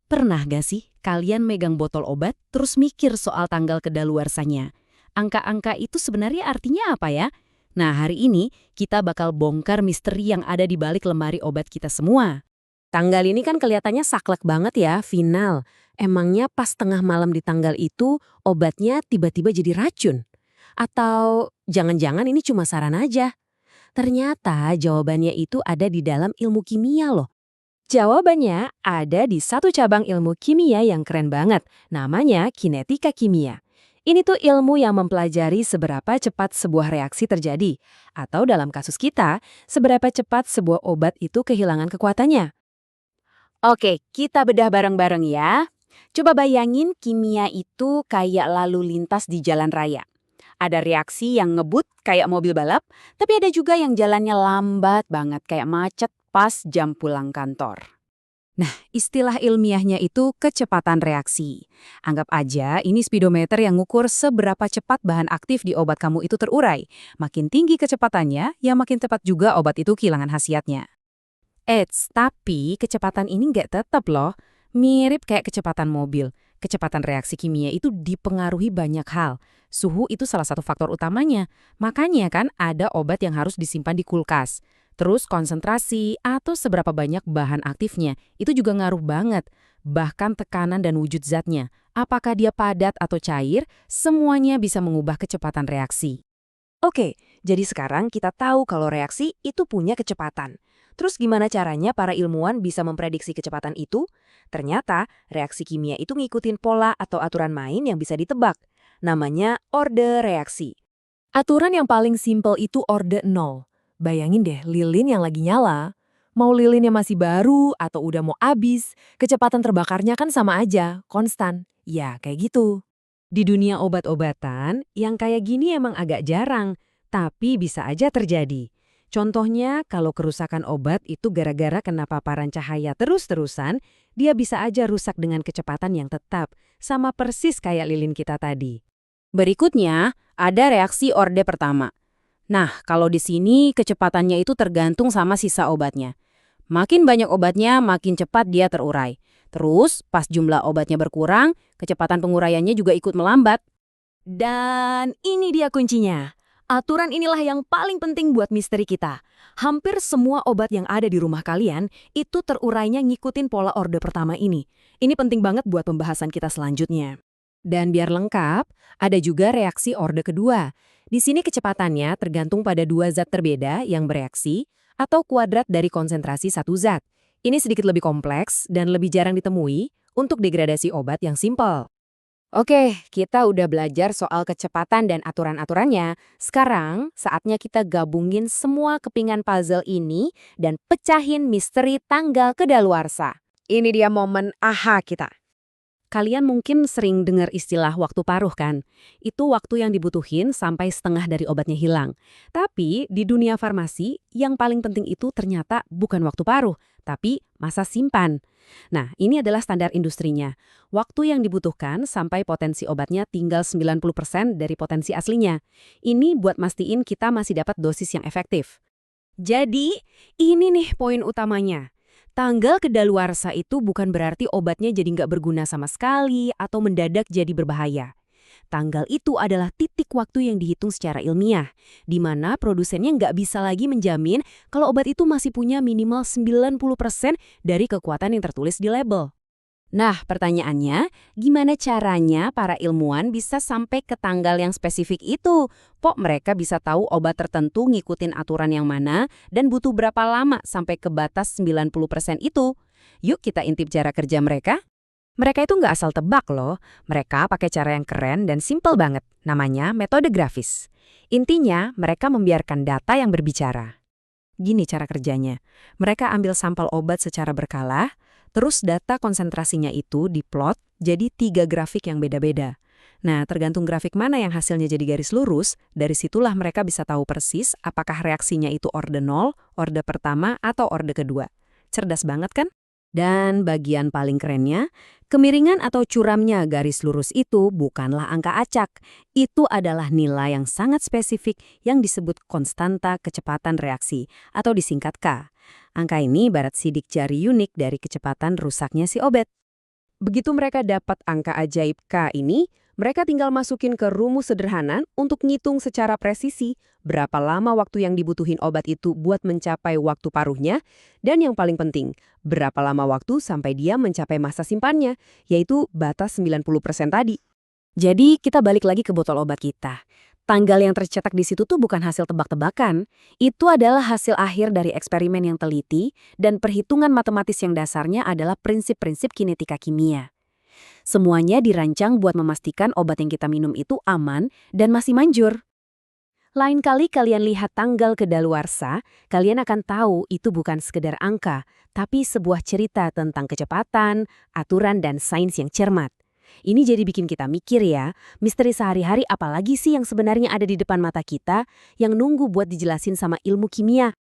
Pernah gak sih kalian megang botol obat terus mikir soal tanggal kedaluarsanya? Angka-angka itu sebenarnya artinya apa ya? Nah, hari ini kita bakal bongkar misteri yang ada di balik lemari obat kita semua. Tanggal ini kan kelihatannya saklek banget ya, final. Emangnya pas tengah malam di tanggal itu, obatnya tiba-tiba jadi racun? Atau jangan-jangan ini cuma saran aja? Ternyata jawabannya itu ada di dalam ilmu kimia loh. Jawabannya ada di satu cabang ilmu kimia yang keren banget, namanya kinetika kimia. Ini tuh ilmu yang mempelajari seberapa cepat sebuah reaksi terjadi, atau dalam kasus kita, seberapa cepat sebuah obat itu kehilangan kekuatannya. Oke, kita bedah bareng-bareng ya. Coba bayangin kimia itu kayak lalu lintas di jalan raya. Ada reaksi yang ngebut kayak mobil balap, tapi ada juga yang jalannya lambat banget kayak macet pas jam pulang kantor. Nah, istilah ilmiahnya itu kecepatan reaksi. Anggap aja ini speedometer yang ngukur seberapa cepat bahan aktif di obat kamu itu terurai. Makin tinggi kecepatannya, ya makin cepat juga obat itu kehilangan khasiatnya. Tapi kecepatan ini nggak tetap loh. Mirip kayak kecepatan mobil. Kecepatan reaksi kimia itu dipengaruhi banyak hal. Suhu itu salah satu faktor utamanya. Makanya kan ada obat yang harus disimpan di kulkas. Terus konsentrasi atau seberapa banyak bahan aktifnya itu juga ngaruh banget. Bahkan tekanan dan wujud zatnya. Apakah dia padat atau cair, semuanya bisa mengubah kecepatan reaksi. Oke, jadi sekarang kita tahu kalau reaksi itu punya kecepatan. Terus gimana caranya para ilmuwan bisa memprediksi kecepatan itu? Ternyata reaksi kimia itu ngikutin pola atau aturan main yang bisa ditebak. Namanya orde reaksi. Aturan yang paling simpel itu orde 0. Bayangin deh lilin yang lagi nyala. Mau lilinnya masih baru atau udah mau habis, kecepatan terbakarnya kan sama aja, konstan. Ya, kayak gitu. Di dunia obat-obatan, yang kayak gini emang agak jarang, tapi bisa aja terjadi. Contohnya, kalau kerusakan obat itu gara-gara kena paparan cahaya terus-terusan, dia bisa aja rusak dengan kecepatan yang tetap, sama persis kayak lilin kita tadi. Berikutnya, ada reaksi orde pertama. Nah, kalau di sini kecepatannya itu tergantung sama sisa obatnya. Makin banyak obatnya, makin cepat dia terurai. Terus, pas jumlah obatnya berkurang, kecepatan penguraiannya juga ikut melambat. Dan ini dia kuncinya. Aturan inilah yang paling penting buat misteri kita. Hampir semua obat yang ada di rumah kalian itu terurainya ngikutin pola orde pertama ini. Ini penting banget buat pembahasan kita selanjutnya. Dan biar lengkap, ada juga reaksi orde kedua. Di sini kecepatannya tergantung pada dua zat berbeda yang bereaksi atau kuadrat dari konsentrasi satu zat. Ini sedikit lebih kompleks dan lebih jarang ditemui untuk degradasi obat yang simpel. Oke, kita udah belajar soal kecepatan dan aturan-aturannya. Sekarang, saatnya kita gabungin semua kepingan puzzle ini dan pecahin misteri tanggal kedaluarsa. Ini dia momen aha kita. Kalian mungkin sering dengar istilah waktu paruh kan? Itu waktu yang dibutuhin sampai setengah dari obatnya hilang. Tapi di dunia farmasi, yang paling penting itu ternyata bukan waktu paruh, tapi masa simpan. Nah, ini adalah standar industrinya. Waktu yang dibutuhkan sampai potensi obatnya tinggal 90% dari potensi aslinya. Ini buat mastiin kita masih dapat dosis yang efektif. Jadi, ini nih poin utamanya. Tanggal kedaluarsa itu bukan berarti obatnya jadi nggak berguna sama sekali atau mendadak jadi berbahaya. Tanggal itu adalah titik waktu yang dihitung secara ilmiah, di mana produsennya nggak bisa lagi menjamin kalau obat itu masih punya minimal 90% dari kekuatan yang tertulis di label. Nah, pertanyaannya, gimana caranya para ilmuwan bisa sampai ke tanggal yang spesifik itu? Kok mereka bisa tahu obat tertentu ngikutin aturan yang mana dan butuh berapa lama sampai ke batas 90% itu? Yuk kita intip cara kerja mereka. Mereka itu nggak asal tebak loh. Mereka pakai cara yang keren dan simple banget. Namanya metode grafis. Intinya, mereka membiarkan data yang berbicara. Gini cara kerjanya. Mereka ambil sampel obat secara berkala, terus data konsentrasinya itu diplot jadi 3 grafik yang beda-beda. Nah, tergantung grafik mana yang hasilnya jadi garis lurus, dari situlah mereka bisa tahu persis apakah reaksinya itu orde 0, orde pertama, atau orde kedua. Cerdas banget kan? Dan bagian paling kerennya, kemiringan atau curamnya garis lurus itu bukanlah angka acak. Itu adalah nilai yang sangat spesifik yang disebut konstanta kecepatan reaksi atau disingkat K. Angka ini ibarat sidik jari unik dari kecepatan rusaknya si obat. Begitu mereka dapat angka ajaib K ini, mereka tinggal masukin ke rumus sederhana untuk ngitung secara presisi berapa lama waktu yang dibutuhin obat itu buat mencapai waktu paruhnya, dan yang paling penting, berapa lama waktu sampai dia mencapai masa simpannya, yaitu batas 90% tadi. Jadi kita balik lagi ke botol obat kita. Tanggal yang tercetak di situ tuh bukan hasil tebak-tebakan, itu adalah hasil akhir dari eksperimen yang teliti dan perhitungan matematis yang dasarnya adalah prinsip-prinsip kinetika kimia. Semuanya dirancang buat memastikan obat yang kita minum itu aman dan masih manjur. Lain kali kalian lihat tanggal kedaluarsa, kalian akan tahu itu bukan sekedar angka, tapi sebuah cerita tentang kecepatan, aturan, dan sains yang cermat. Ini jadi bikin kita mikir ya, misteri sehari-hari apalagi sih yang sebenarnya ada di depan mata kita yang nunggu buat dijelasin sama ilmu kimia.